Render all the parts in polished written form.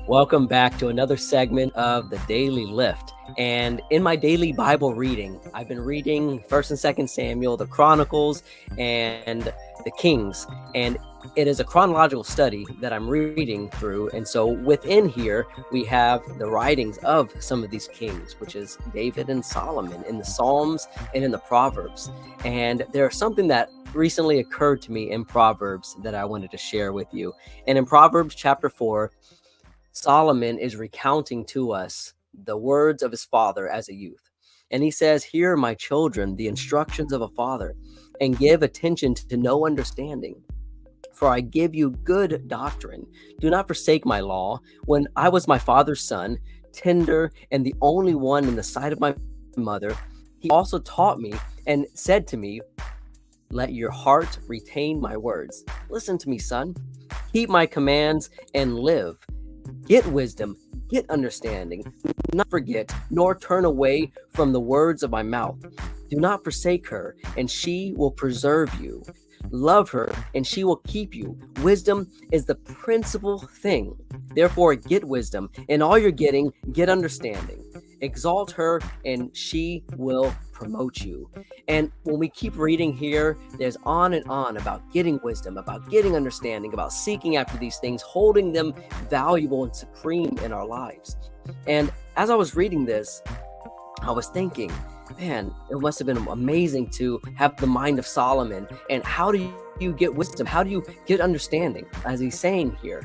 Welcome back to another segment of the Daily Lift. And in my daily Bible reading, I've been reading 1st and 2nd Samuel, the Chronicles, and the Kings. And it is a chronological study that I'm reading through. And so within here, we have the writings of some of these kings, which is David and Solomon in the Psalms and in the Proverbs. And there's something that recently occurred to me in Proverbs that I wanted to share with you. And in Proverbs chapter 4, Solomon is recounting to us the words of his father as a youth. And he says, "Hear, my children, the instructions of a father, and give attention to no understanding. For I give you good doctrine. Do not forsake my law. When I was my father's son, tender and the only one in the sight of my mother, he also taught me and said to me, let your heart retain my words. Listen to me, son. Keep my commands and live. Get wisdom, get understanding. Do not forget, nor turn away from the words of my mouth. Do not forsake her, and she will preserve you. Love her, and she will keep you. Wisdom is the principal thing. Therefore, get wisdom. In all you're getting, get understanding. Exalt her, and she will promote you." And when we keep reading here, there's on and on about getting wisdom, about getting understanding, about seeking after these things, holding them valuable and supreme in our lives. And as I was reading this, I was thinking, man, it must have been amazing to have the mind of Solomon. And how do you get wisdom? How do you get understanding, as he's saying here,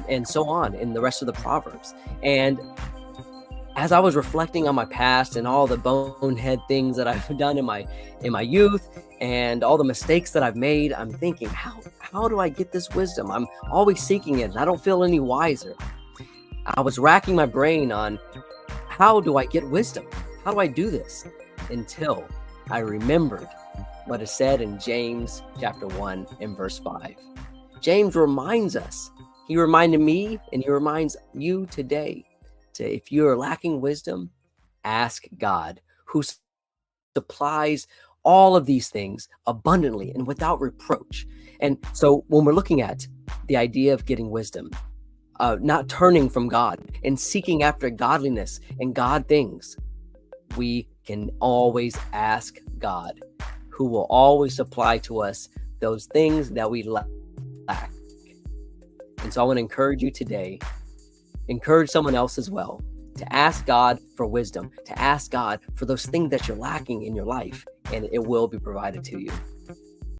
and so on in the rest of the Proverbs? And as I was reflecting on my past and all the bonehead things that I've done in my youth and all the mistakes that I've made, I'm thinking, how do I get this wisdom? I'm always seeking it, and I don't feel any wiser. I was racking my brain on how do I get wisdom? How do I do this? Until I remembered what is said in James chapter 1 and verse 5. James reminds us, he reminded me, and he reminds you today, if you are lacking wisdom, ask God, who supplies all of these things abundantly and without reproach. And so when we're looking at the idea of getting wisdom, not turning from God and seeking after godliness and God things, we can always ask God, who will always supply to us those things that we lack. And so I want to encourage you today, encourage someone else as well, to ask God for wisdom, to ask God for those things that you're lacking in your life, and it will be provided to you.